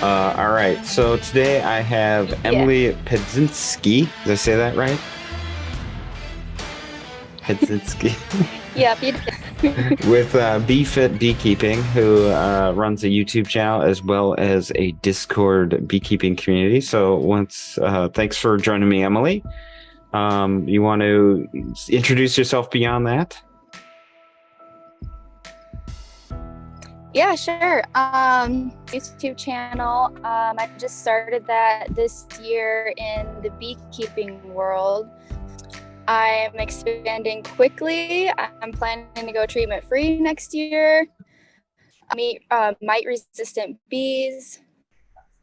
All right. So today I have Yeah. Emily Pedzinski. Did I say that right? Pedzinski Yeah, you did. with BeFit Beekeeping, who runs a YouTube channel as well as a Discord beekeeping community. So thanks for joining me, Emily. You want to introduce yourself beyond that? Yeah, sure. YouTube channel. I just started that this year in the beekeeping world. I'm expanding quickly. I'm planning to go treatment free next year. Meet mite resistant bees.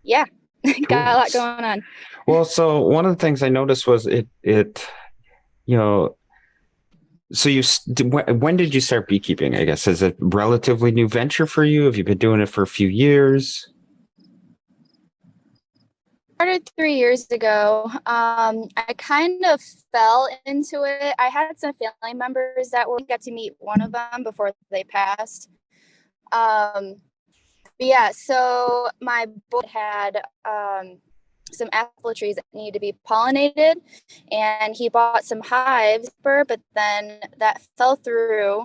Yeah, got a Cool. lot going on. Well, so one of the things I noticed was you know, so when did you start beekeeping? I guess is it a relatively new venture for you? Have you been doing it for a few years? Started 3 years ago. I kind of fell into it. I had some family members that were got to meet one of them before they passed. But yeah, so my boy had some apple trees that needed to be pollinated, and he bought some hives, but then that fell through.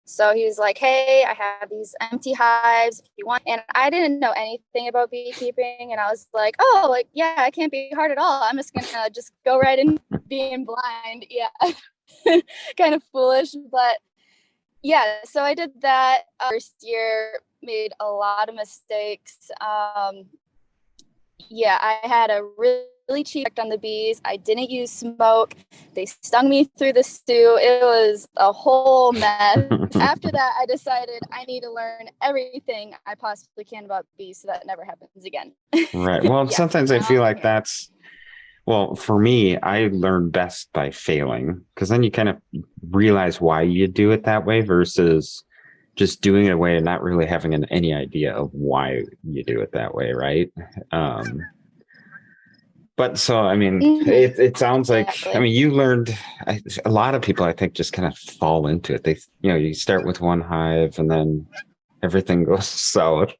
So he was like, "Hey, I have these empty hives if you want." And I didn't know anything about beekeeping, and I was like, "Oh, like yeah, I can't be hard at all. I'm just gonna just go right in being blind." Yeah, kind of foolish, but yeah. So I did that first year, made a lot of mistakes. Yeah, I had a really cheap effect on the bees. I didn't use smoke. They stung me through the stew. It was a whole mess. After that, I decided I need to learn everything I possibly can about bees so that never happens again. Right. Well, Yeah, sometimes I now feel I'm like here. well, for me, I learn best by failing because then you kind of realize why you do it that way versus just doing it away and not really having any idea of why you do it that way, right? Um, but so, I mean, Mm-hmm. it sounds like, I Exactly. mean, you learned, a lot of people, I think, just kind of fall into it. You start with one hive and then everything goes south.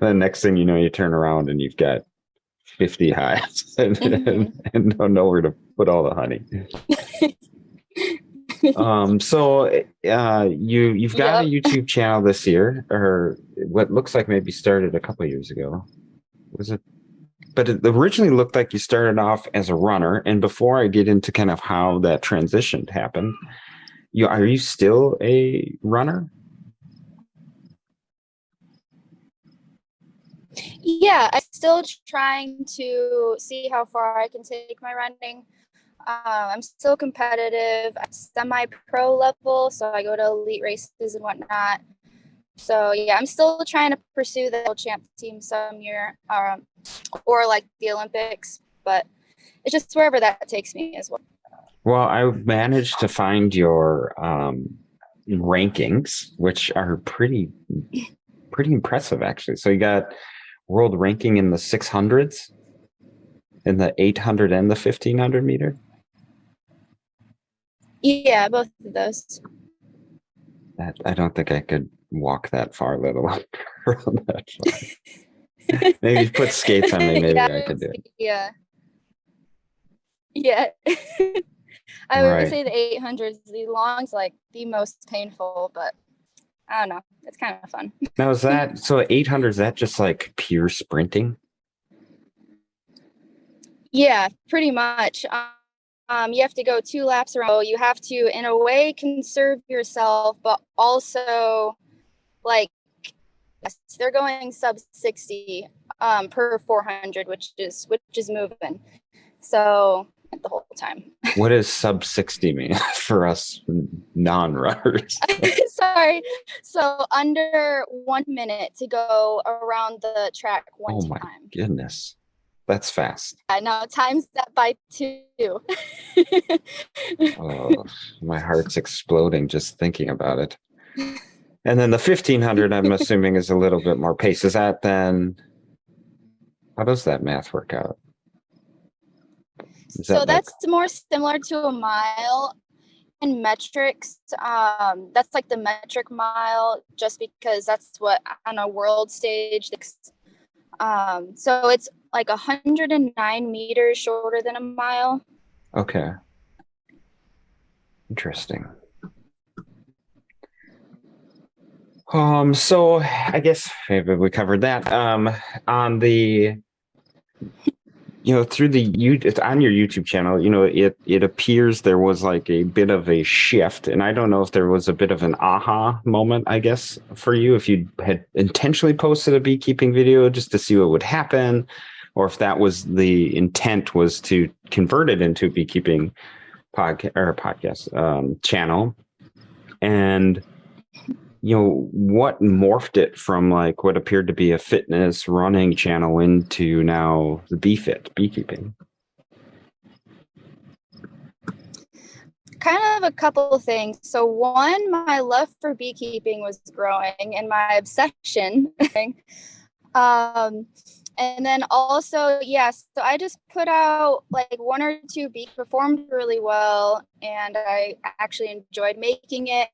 The next thing you know, you turn around and you've got 50 hives Mm-hmm. and don't know where to put all the honey. You've got a Yep. YouTube channel this year, or what looks like maybe started a couple of years ago. Was it? But it originally looked like you started off as a runner. And before I get into kind of how that transition happened, are you still a runner? Yeah, I'm still trying to see how far I can take my running. I'm still competitive at semi-pro level, so I go to elite races and whatnot. So yeah, I'm still trying to pursue the champ team some year, or like the Olympics, but it's just wherever that takes me as well. Well, I managed to find your rankings, which are pretty impressive, actually. So you got world ranking in the 600s, in the 800 and the 1500 meter. Yeah, both of those. That I don't think I could walk that far, let alone run that far. Maybe if you put skates on me, Yeah, maybe I I could would do say, it. yeah, yeah. I would Right. say the 800 is the long's like the most painful, but I don't know. It's kind of fun. Now is that so 800, is that just like pure sprinting? Yeah, pretty much. You have to go 2 laps around. You have to, in a way, conserve yourself, but also like yes, they're going sub 60 per 400, which is moving. So the whole time. What does sub 60 mean for us non-runners? Sorry. So under 1 minute to go around the track one Oh my time. goodness. That's fast. I know times that by two. Oh, my heart's exploding just thinking about it. And then the 1500, I'm assuming, is a little bit more pace. Is that then, how does that math work out? Is So that like, that's more similar to a mile in metrics. That's like the metric mile, just because that's what on a world stage. So it's like 109 meters shorter than a mile. Okay. Interesting. So I guess maybe we covered that. On the, through it's on your YouTube channel, it appears there was like a bit of a shift, and I don't know if there was a bit of an aha moment, I guess, for you, if you had intentionally posted a beekeeping video just to see what would happen, or if that was the intent, was to convert it into a beekeeping podcast channel. And what morphed it from like what appeared to be a fitness running channel into now the beekeeping? Kind of a couple of things. So one, my love for beekeeping was growing and my obsession. And then also, yes, so I just put out like one or two beak performed really well, and I actually enjoyed making it.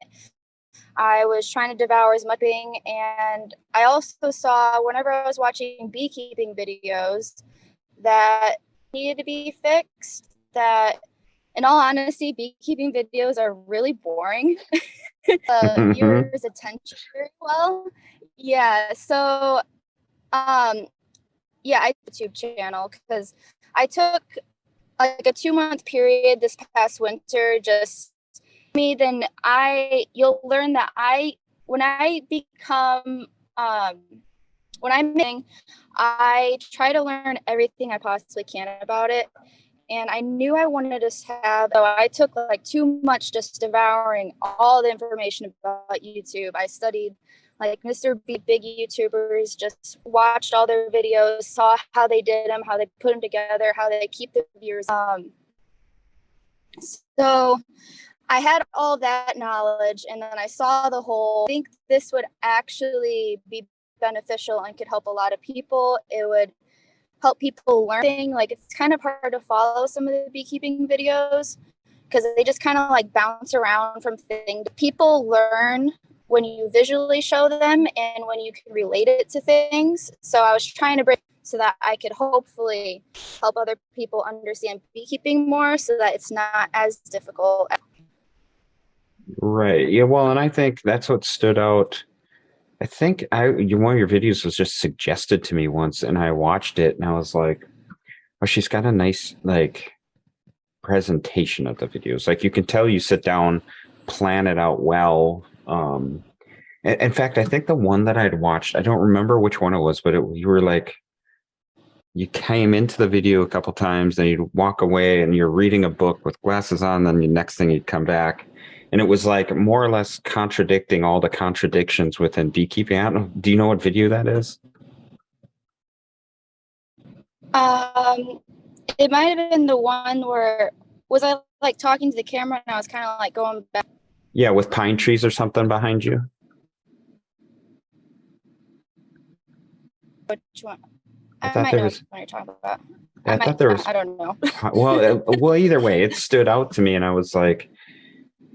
I was trying to devour as much being, and I also saw whenever I was watching beekeeping videos that needed to be fixed. That, in all honesty, beekeeping videos are really boring. Viewers' attention very well. Yeah, so yeah, I YouTube channel because I took like a 2-month period this past winter. Just me, then you'll learn that when I become when I try to learn everything I possibly can about it. And I knew I wanted to have, so I took like too much just devouring all the information about YouTube. I studied like Mr. B, big YouTubers, just watched all their videos, saw how they did them, how they put them together, how they keep the viewers. So I had all that knowledge, and then I saw the whole, I think this would actually be beneficial and could help a lot of people. It would help people learn. Like, it's kind of hard to follow some of the beekeeping videos because they just kind of like bounce around from thing. People learn when you visually show them and when you can relate it to things. So I was trying to bring so that I could hopefully help other people understand beekeeping more so that it's not as difficult. Right. Yeah. Well, and I think that's what stood out. I think one of your videos was just suggested to me once, and I watched it, and I was like, "Oh, she's got a nice like presentation of the videos. Like you can tell you sit down, plan it out well." In fact, I think the one that I'd watched, I don't remember which one it was, but you were like, you came into the video a couple times, then you'd walk away, and you're reading a book with glasses on. Then the next thing you'd come back, and it was like more or less contradicting all the contradictions within beekeeping. I don't know. Do you know what video that is? It might have been the one where was I like talking to the camera and I was kind of like going back. Yeah, with pine trees or something behind you. Which one? I I thought might there know was. which one you're talking about. I I thought might there not. was. I don't know. Well, either way, it stood out to me, and I was like,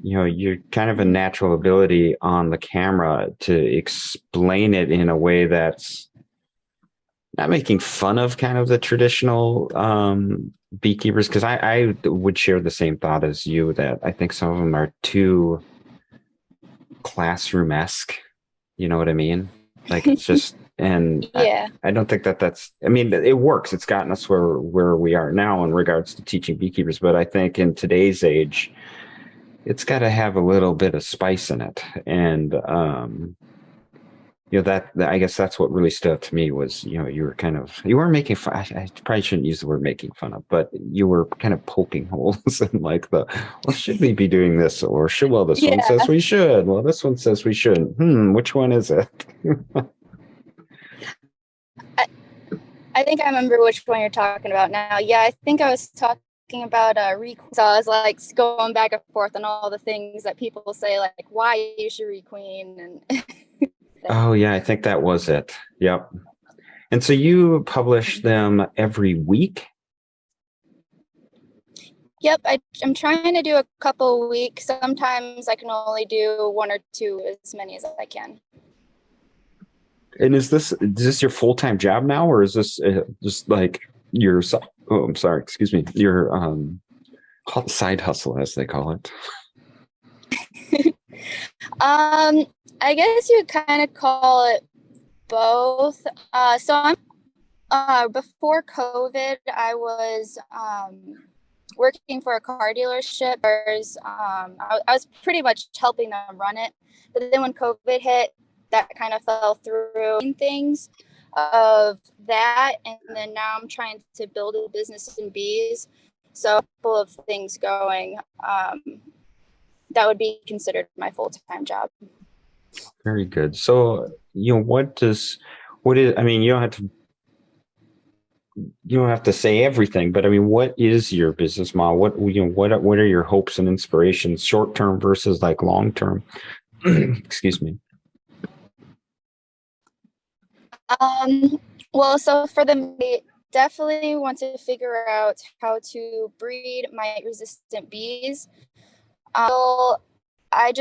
you're kind of a natural ability on the camera to explain it in a way that's not making fun of kind of the traditional beekeepers, because I would share the same thought as you, that I think some of them are too classroom-esque. You know what I mean? Like it's just, and Yeah. I don't think that's, I mean, it works. It's gotten us where we are now in regards to teaching beekeepers. But I think in today's age, it's got to have a little bit of spice in it. And, that I guess that's what really stood out to me was, you weren't making fun. I probably shouldn't use the word making fun of, but you were kind of poking holes in like well, should we be doing this? Or this one Yeah. says we should. Well, this one says we shouldn't. Which one is it? I think I remember which one you're talking about now. Yeah, I think I was talking about requeen. So I was like going back and forth on all the things that people say, like why you should requeen. And Oh yeah, I think that was it. Yep. And so you publish them every week? Yep, I'm trying to do a couple weeks. Sometimes I can only do one or two, as many as I can. And is this your full-time job now, or is this just like your, oh, I'm sorry, excuse me, your side hustle, as they call it? I guess you would kind of call it both. So I'm before COVID, I was working for a car dealership. I was pretty much helping them run it, but then when COVID hit, that kind of fell through things of that, and then now I'm trying to build a business in bees. So a couple of things going. That would be considered my full-time job. Very good. So, what is, I mean, you don't have to say everything, but I mean, what is your business model? What are your hopes and inspirations, short term versus like long term? Excuse me. Well, so for the definitely want to figure out how to breed mite resistant bees. I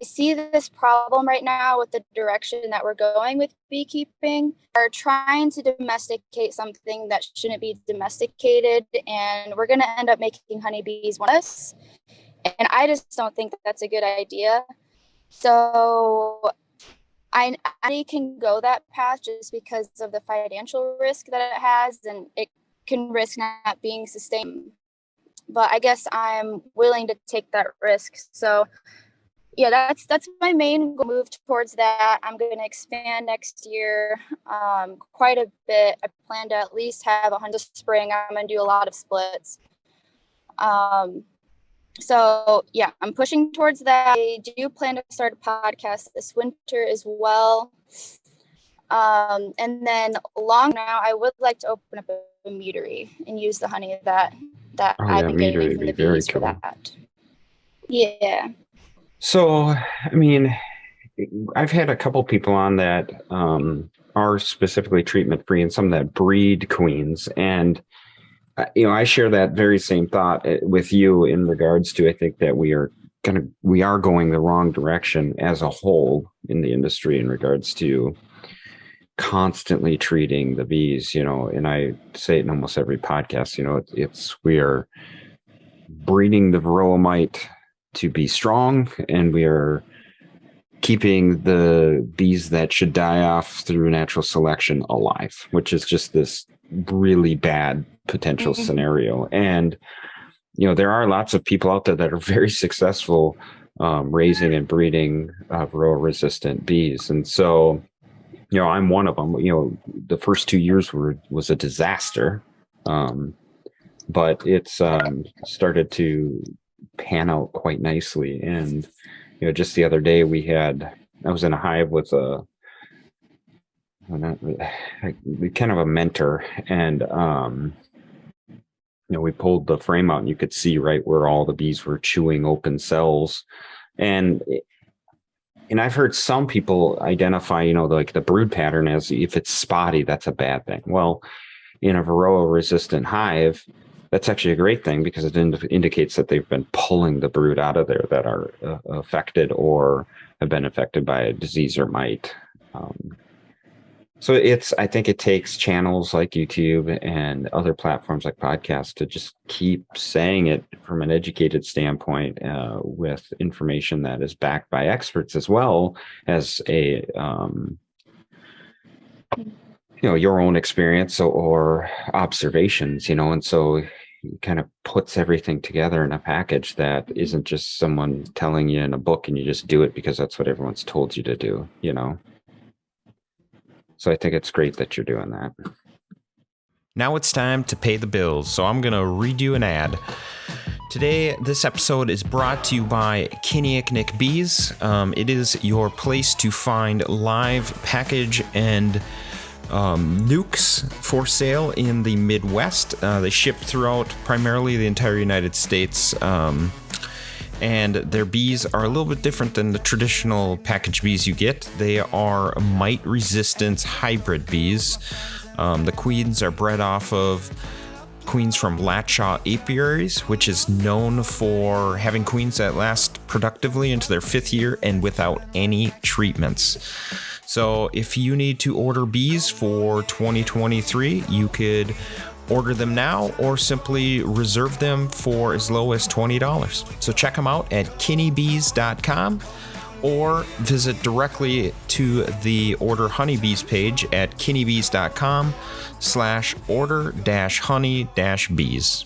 see this problem right now with the direction that we're going with beekeeping. We're trying to domesticate something that shouldn't be domesticated, and we're going to end up making honeybees one of us. And I just don't think that's a good idea. So I can go that path just because of the financial risk that it has, and it can risk not being sustained. But I guess I'm willing to take that risk. So yeah, that's my main goal, move towards that. I'm going to expand next year quite a bit. I plan to at least have 100 spring. I'm going to do a lot of splits. So yeah, I'm pushing towards that. I do plan to start a podcast this winter as well. And then long now, I would like to open up a meadery and use the honey that I've been getting from the bees for that. Yeah. So, I mean, I've had a couple people on that are specifically treatment free and some that breed queens. And, I share that very same thought with you in regards to, I think that we are going the wrong direction as a whole in the industry in regards to constantly treating the bees, and I say it in almost every podcast, we are breeding the varroa mite to be strong, and we are keeping the bees that should die off through natural selection alive, which is just this really bad potential scenario. And, there are lots of people out there that are very successful raising and breeding varroa resistant bees. And so, I'm one of them. The first 2 years was a disaster. But it's started to pan out quite nicely. And, just the other day I was in a hive with kind of a mentor, and, we pulled the frame out and you could see right where all the bees were chewing open cells. And I've heard some people identify, like the brood pattern as if it's spotty, that's a bad thing. Well, in a varroa resistant hive, that's actually a great thing because it indicates that they've been pulling the brood out of there that are affected or have been affected by a disease or mite. So I think it takes channels like YouTube and other platforms like podcasts to just keep saying it from an educated standpoint with information that is backed by experts as well as your own experience or observations, and so it kind of puts everything together in a package that isn't just someone telling you in a book and you just do it because that's what everyone's told you to do, So I think it's great that you're doing that. Now it's time to pay the bills, so I'm going to read you an ad. Today, this episode is brought to you by Kinnick Bees. It is your place to find live package and nukes for sale in the Midwest. They ship throughout primarily the entire United States. And their bees are a little bit different than the traditional package bees you get. They are mite resistant hybrid bees. The queens are bred off of queens from Latshaw apiaries, which is known for having queens that last productively into their 5th year and without any treatments. So if you need to order bees for 2023, you could order them now or simply reserve them for as low as $20. So check them out at kinneybees.com or visit directly to the Order Honeybees page at kinneybees.com/order-honey-bees.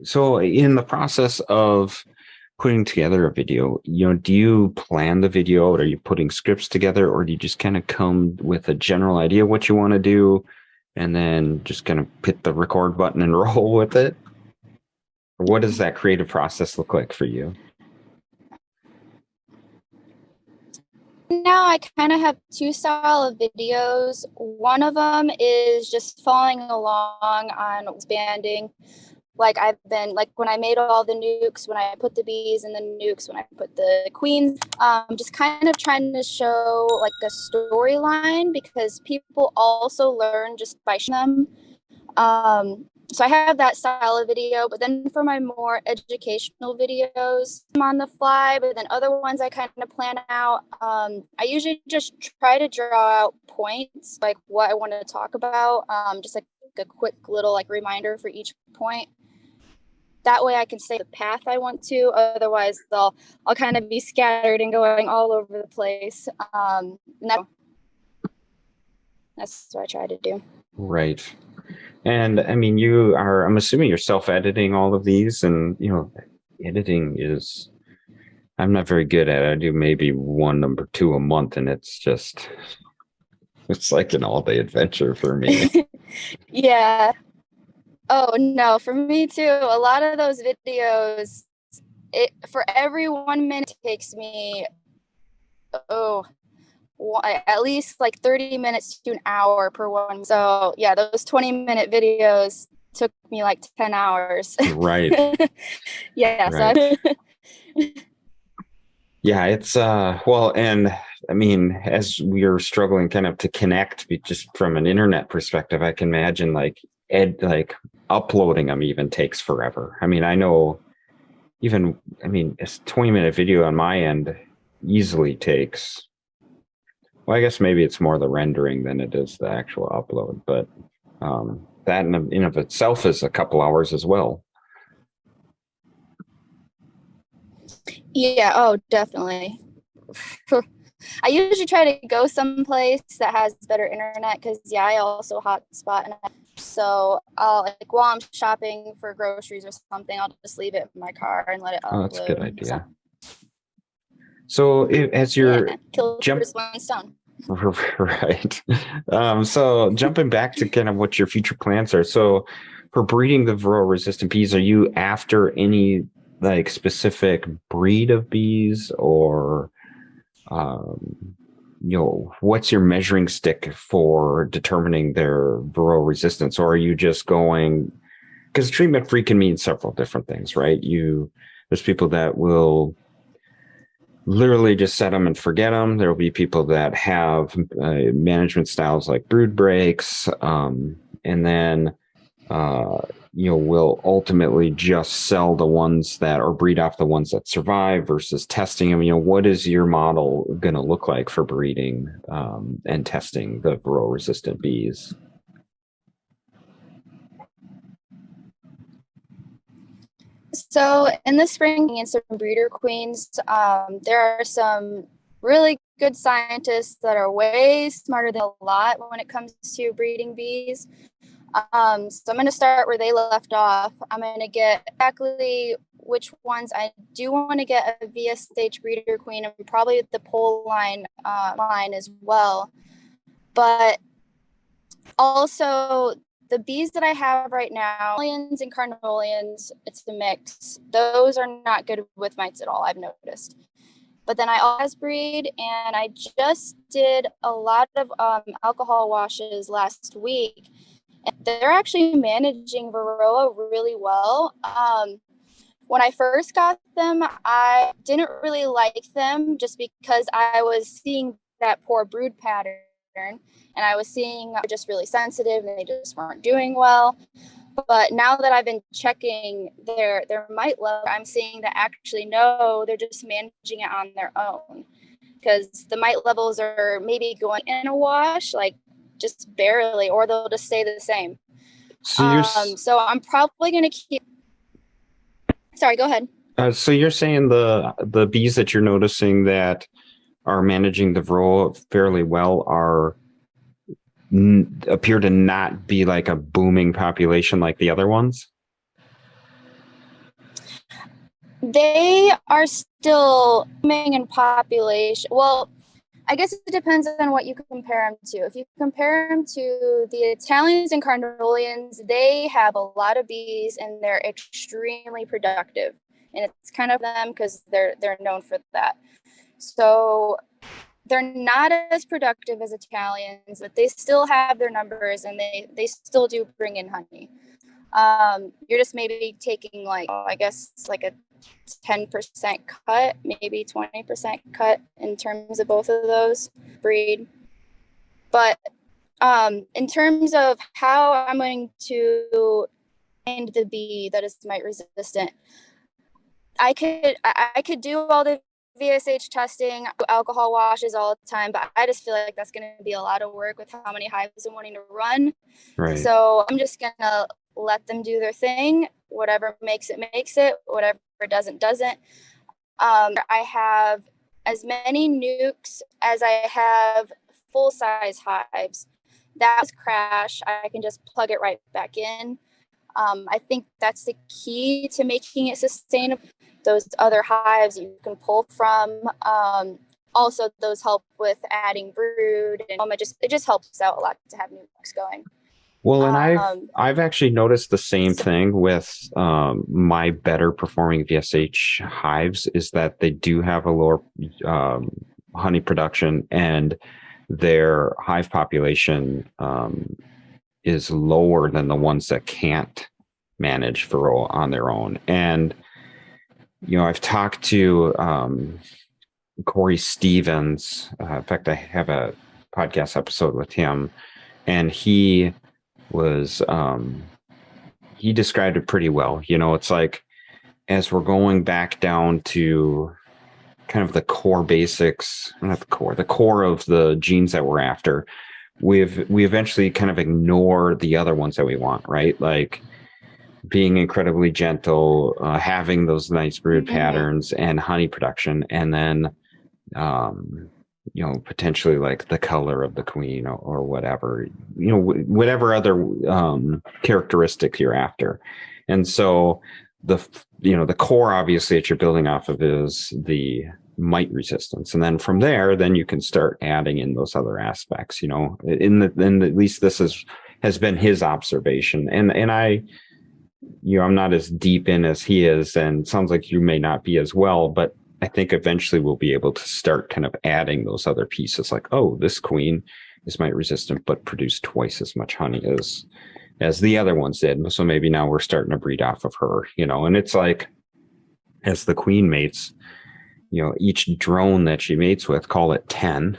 So in the process of putting together a video, do you plan the video out? Are you putting scripts together, or do you just kind of come with a general idea of what you want to do and then just kind of hit the record button and roll with it? Or what does that creative process look like for you? Now I kind of have two style of videos. One of them is just following along on expanding. Like when I made all the nukes, when I put the bees in the nukes, when I put the queens, just kind of trying to show like a storyline, because people also learn just by them. So I have that style of video, but then for my more educational videos, I'm on the fly, but then other ones I kind of plan out. I usually just try to draw out points, like what I want to talk about, just like a quick little like reminder for each point. That way I can stay the path I want to. Otherwise, I'll kind of be scattered and going all over the place. That's what I try to do. Right. And I mean, I'm assuming you're self-editing all of these, and editing is, I'm not very good at it. I do maybe one number two a month, and it's like an all-day adventure for me. Yeah. Oh no, for me too. A lot of those videos, for every 1 minute takes me at least like 30 minutes to an hour per one. So yeah, those 20-minute videos took me like 10 hours. Right. Yeah. Right. Yeah, it's well, and I mean, as we are struggling kind of to connect just from an internet perspective, I can imagine like uploading them even takes forever. I mean, I know a 20-minute video on my end easily takes, well, I guess maybe it's more the rendering than it is the actual upload, but that in of itself is a couple hours as well. Yeah, oh, definitely. I usually try to go someplace that has better internet, because I also hotspot, and so I'll while I'm shopping for groceries or something, I'll just leave it in my car and let it upload. Oh, that's a good idea. So as you're kill two birds with one stone. Right. So jumping back to kind of what your future plans are. So for breeding the varroa resistant bees, are you after any like specific breed of bees, or what's your measuring stick for determining their varroa resistance? Or are you just going, because treatment free can mean several different things, right? There's people that will literally just set them and forget them. There will be people that have management styles like brood breaks, and then will ultimately just sell the ones that, or breed off the ones that survive versus testing them. What is your model going to look like for breeding and testing the varroa resistant bees? So in the spring, in some breeder queens, there are some really good scientists that are way smarter than a lot when it comes to breeding bees. So I'm going to start where they left off. I'm going to get exactly which ones I do want to get a VSH breeder queen, and probably the pole line as well. But also, the bees that I have right now, Carnelians and Carnolians, it's a mix. Those are not good with mites at all, I've noticed. But then I always breed, and I just did a lot of alcohol washes last week. And they're actually managing Varroa really well. When I first got them, I didn't really like them just because I was seeing that poor brood pattern. And I was seeing just really sensitive, and they just weren't doing well. But now that I've been checking their mite level, I'm seeing that actually no, they're just managing it on their own. because the mite levels are maybe going in a wash, like just barely, or they'll just stay the same. So I'm probably going to keep. Sorry, go ahead. So you're saying the bees that you're noticing that are managing the varroa fairly well appear to not be like a booming population like the other ones? They are still booming in population. Well, I guess it depends on what you compare them to. If you compare them to the Italians and Carniolan, they have a lot of bees and they're extremely productive. And it's kind of them because they're known for that. So they're not as productive as Italians, but they still have their numbers and they still do bring in honey. You're just maybe taking like, I guess like a 10% cut, maybe 20% cut in terms of both of those breed. But in terms of how I'm going to find the bee that is mite resistant, I could do all the VSH testing, alcohol washes all the time, but I just feel like that's going to be a lot of work with how many hives I'm wanting to run. Right. So I'm just going to let them do their thing. Whatever makes it. Whatever doesn't. I have as many nukes as I have full-size hives. That's crash. I can just plug it right back in. I think that's the key to making it sustainable. Those other hives you can pull from. Also, those help with adding brood, and it just helps out a lot to have nukes going. Well, and I've actually noticed the same thing with my better performing VSH hives is that they do have a lower honey production, and their hive population is lower than the ones that can't manage varroa on their own. And I've talked to Corey Stevens. In fact, I have a podcast episode with him, and he described it pretty well. It's like, as we're going back down to kind of the core basics, not the core of the genes that we're after, we eventually kind of ignore the other ones that we want, right? Like being incredibly gentle, having those nice brood patterns and honey production, and then potentially like the color of the queen or whatever, whatever other characteristic you're after. And so the core obviously that you're building off of is the mite resistance. And then from there, then you can start adding in those other aspects, in at least this has been his observation. And I, I'm not as deep in as he is, and sounds like you may not be as well, but I think eventually we'll be able to start kind of adding those other pieces, like, oh, this queen is mite resistant, but produced twice as much honey as the other ones did. So maybe now we're starting to breed off of her, and it's like, as the queen mates, each drone that she mates with, call it 10,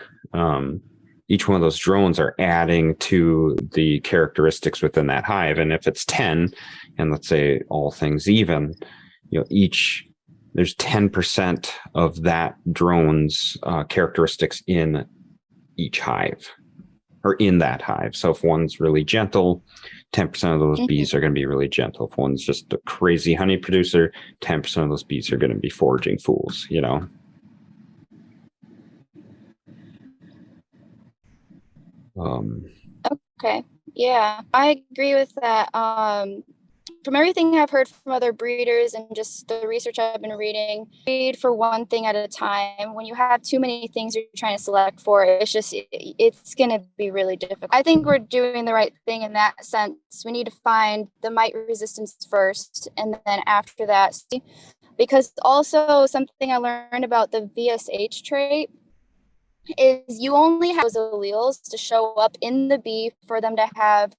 each one of those drones are adding to the characteristics within that hive. And if it's 10, and let's say all things even, there's 10% of that drone's characteristics in each hive, or in that hive. So if one's really gentle, 10% of those bees are going to be really gentle. If one's just a crazy honey producer, 10% of those bees are going to be foraging fools, Okay. Yeah, I agree with that. From everything I've heard from other breeders and just the research I've been reading, breed for one thing at a time. When you have too many things you're trying to select for, it's going to be really difficult. I think we're doing the right thing in that sense. We need to find the mite resistance first, and then after that, because also something I learned about the VSH trait is you only have those alleles to show up in the bee for them to have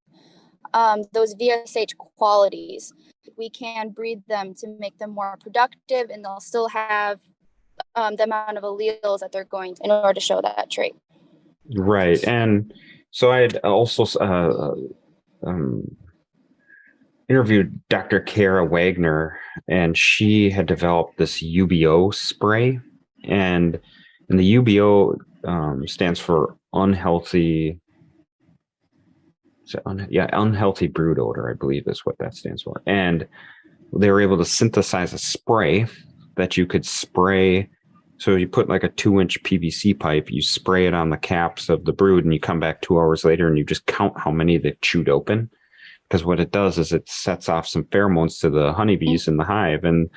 those VSH qualities. We can breed them to make them more productive, and they'll still have the amount of alleles that they're going to in order to show that trait. Right. And so I had also interviewed Dr. Kara Wagner, and she had developed this UBO spray. And And the UBO stands for unhealthy. Unhealthy brood odor, I believe is what that stands for. And they were able to synthesize a spray that you could spray. So you put like a 2-inch PVC pipe, you spray it on the caps of the brood, and you come back 2 hours later and you just count how many they've chewed open. Because what it does is it sets off some pheromones to the honeybees in the hive and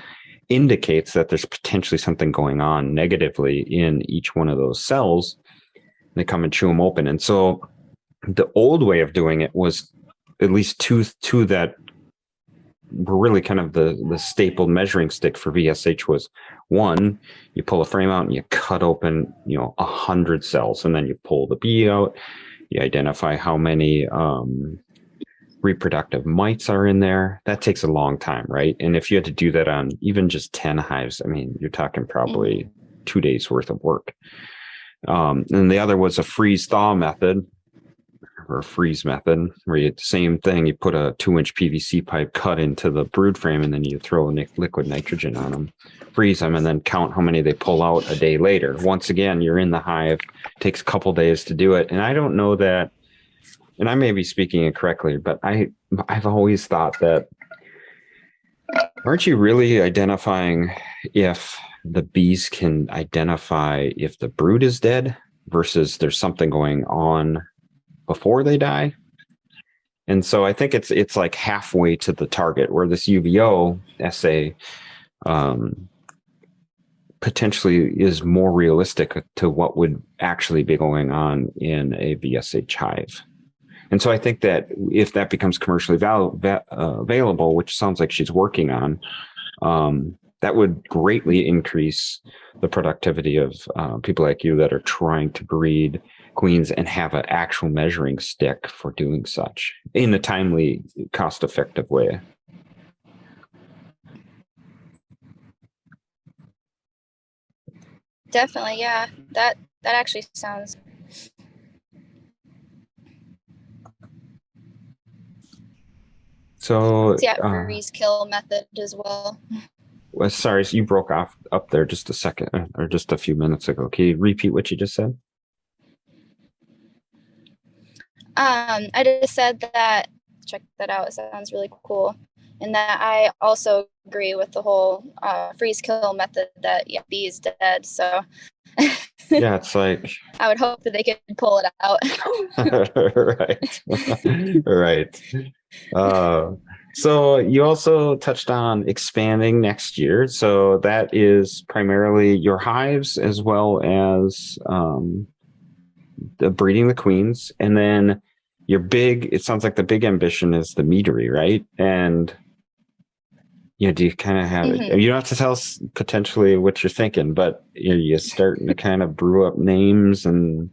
indicates that there's potentially something going on negatively in each one of those cells. They come and chew them open. And so the old way of doing it was at least two that were really kind of the staple measuring stick for VSH was, one, you pull a frame out and you cut open, 100 cells, and then you pull the bee out. You identify how many reproductive mites are in there. That takes a long time, right? And if you had to do that on even just 10 hives, I mean, you're talking probably 2 days worth of work. And the other was a freeze thaw method, or a freeze method, where you, same thing, you put a 2-inch PVC pipe cut into the brood frame, and then you throw liquid nitrogen on them, freeze them, and then count how many they pull out a day later. Once again, you're in the hive, takes a couple days to do it. And I don't know that, and I may be speaking incorrectly, but I've always thought that, aren't you really identifying if the bees can identify if the brood is dead versus there's something going on before they die? And so I think it's like halfway to the target, where this UVO assay potentially is more realistic to what would actually be going on in a VSH hive. And so I think that if that becomes commercially available, which sounds like she's working on, that would greatly increase the productivity of people like you that are trying to breed queens and have an actual measuring stick for doing such in a timely, cost-effective way. Definitely, yeah. That actually sounds. So freeze kill method as well. Well, sorry, so you broke off up there just a second, or just a few minutes ago. Can you repeat what you just said? I just said that, check that out. It sounds really cool. And that I also agree with the whole freeze kill method that, bee is dead. So yeah, it's like, I would hope that they could pull it out. Right. So you also touched on expanding next year. So that is primarily your hives as well as breeding the queens. And then it sounds like the big ambition is the meadery, right? And do you kind of have it? You don't have to tell us potentially what you're thinking, but you're starting to kind of brew up names and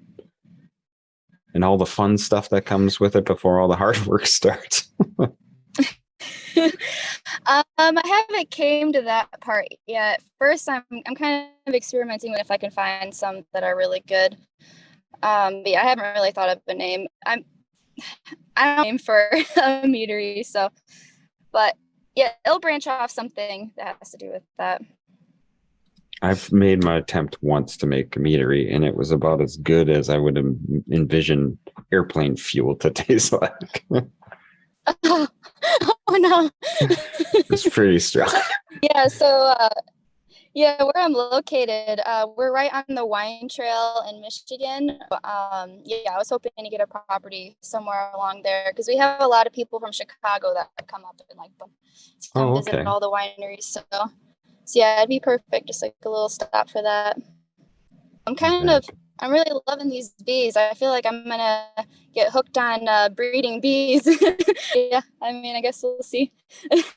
all the fun stuff that comes with it before all the hard work starts. I haven't came to that part yet. First, I'm kind of experimenting with if I can find some that are really good. But yeah, I haven't really thought of a name. I don't aim for a meadery, so, but yeah, it'll branch off something that has to do with that. I've made my attempt once to make a meadery, and it was about as good as I would envision airplane fuel to taste like. Oh no. It's pretty strong. Yeah, so where I'm located, we're right on the wine trail in Michigan. I was hoping to get a property somewhere along there because we have a lot of people from Chicago that come up and come visit all the wineries. So yeah, it'd be perfect, just like a little stop for that. I'm really loving these bees. I feel like I'm gonna get hooked on breeding bees. Yeah, I mean, I guess we'll see.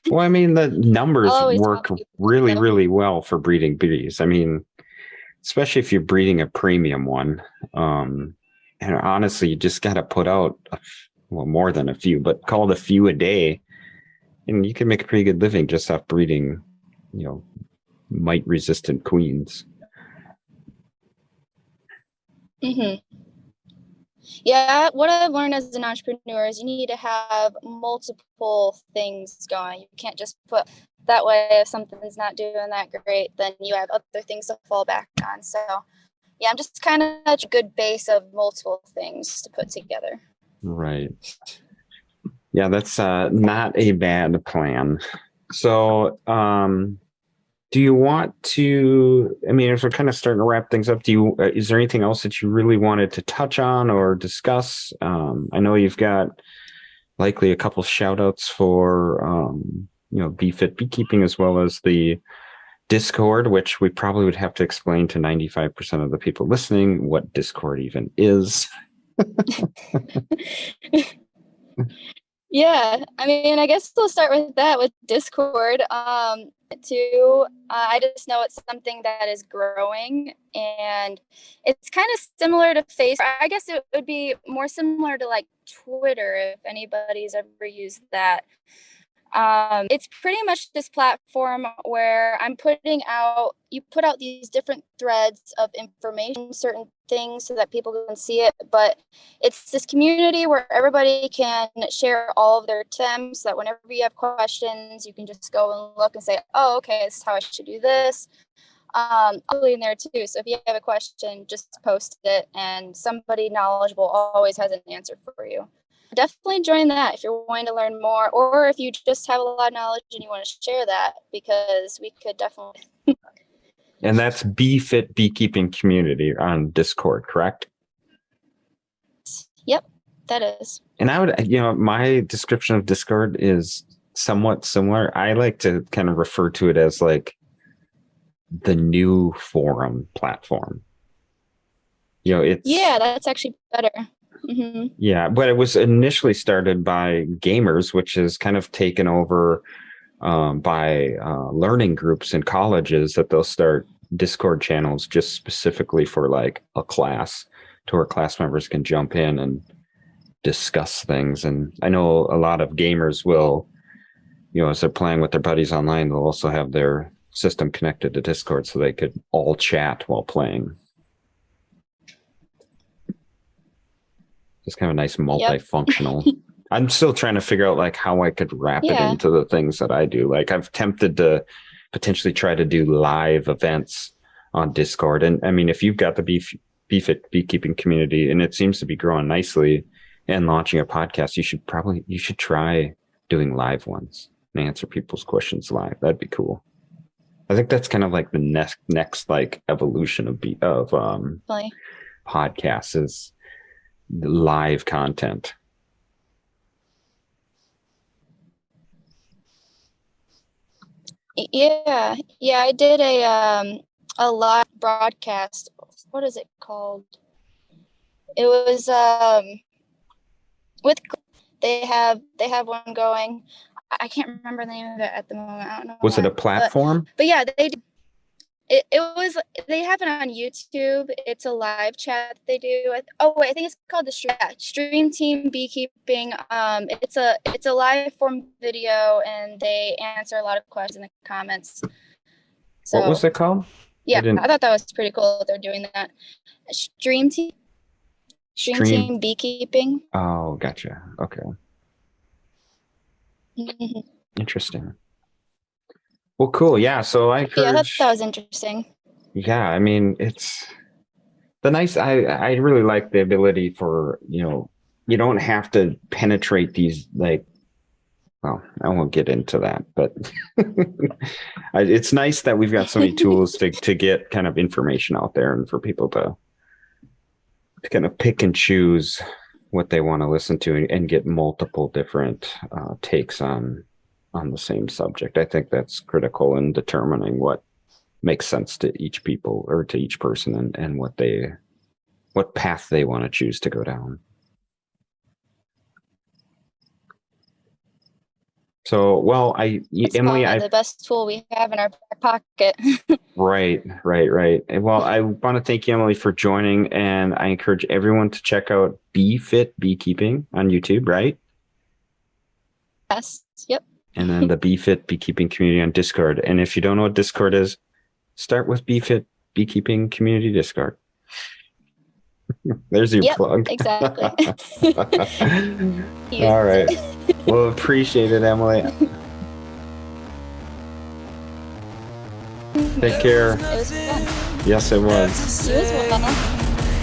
Well, I mean, the numbers work really, really well for breeding bees. I mean, especially if you're breeding a premium one. And honestly, you just got to put out, more than a few, but call it a few a day. And you can make a pretty good living just off breeding, mite-resistant queens. Yeah, what I've learned as an entrepreneur is you need to have multiple things going. You can't just put that way. If something's not doing that great, then you have other things to fall back on. So yeah, I'm just kind of a good base of multiple things to put together. Right. Yeah, that's not a bad plan. So, do you want to, I mean, if we're kind of starting to wrap things up, is there anything else that you really wanted to touch on or discuss? I know you've got likely a couple shout outs for, BeFit Beekeeping, as well as the Discord, which we probably would have to explain to 95% of the people listening what Discord even is. Yeah, I mean, I guess we'll start with that, with Discord. Too, I just know it's something that is growing, and it's kind of similar to Facebook. I guess it would be more similar to like Twitter, if anybody's ever used that. It's pretty much this platform where you put out these different threads of information, certain things, so that people can see it. But it's this community where everybody can share all of their tips, so that whenever you have questions, you can just go and look and say, oh, okay, this is how I should do this. I'll be in there too. So if you have a question, just post it, and somebody knowledgeable always has an answer for you. Definitely join that if you're wanting to learn more, or if you just have a lot of knowledge and you want to share that, because we could definitely. And that's BeFit Beekeeping Community on Discord, correct? Yep, that is. And I would, my description of Discord is somewhat similar. I like to kind of refer to it as like the new forum platform. Yeah, that's actually better. Mm-hmm. Yeah, but it was initially started by gamers, which is kind of taken over by learning groups in colleges, that they'll start Discord channels just specifically for like a class, to where class members can jump in and discuss things. And I know a lot of gamers will, as they're playing with their buddies online, they'll also have their system connected to Discord so they could all chat while playing. Just kind of a nice multifunctional. Yep. I'm still trying to figure out like how I could wrap it into the things that I do. Like I've attempted to potentially try to do live events on Discord. And I mean, if you've got the BeFit Beekeeping community and it seems to be growing nicely and launching a podcast, you should try doing live ones and answer people's questions live. That'd be cool. I think that's kind of like the next like evolution of podcasts is live content. Yeah, I did a live broadcast. What is it called? It was with they have one going. I can't remember the name of it at the moment. I don't know. Was it a platform? But yeah, they did. It was, they have it on YouTube. It's a live chat they do. I think it's called the Stream Team Beekeeping. It's a live form video, and they answer a lot of questions in the comments. So, what was it called? Yeah, I thought that was pretty cool that they're doing that. Stream Team Beekeeping. Oh, gotcha. Okay. Mm-hmm. Interesting. Well, cool. Yeah. So I thought that was interesting. Yeah. I mean, it's the nice, I really like the ability for, you don't have to penetrate these, like, well, I won't get into that, but it's nice that we've got so many tools to get kind of information out there and for people to kind of pick and choose what they want to listen to and get multiple different takes on the same subject. I think that's critical in determining what makes sense to each people or to each person and what path they want to choose to go down. So, well, Emily, the best tool we have in our pocket. Right. Well, I want to thank you, Emily, for joining, and I encourage everyone to check out BeFit Beekeeping on YouTube, right? Yes. Yep. And then the BeFit Beekeeping community on Discord. And if you don't know what Discord is, start with BeFit Beekeeping community Discord. There's your plug. Exactly. All right. Well, appreciate it, Emily. Take care. It was fun. Yes, it was. You as well.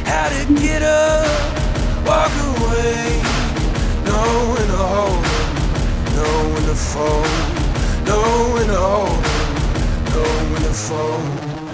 How to get up, walk away, know when to hold 'em, know when to fold, know when to hold 'em, know when to fold.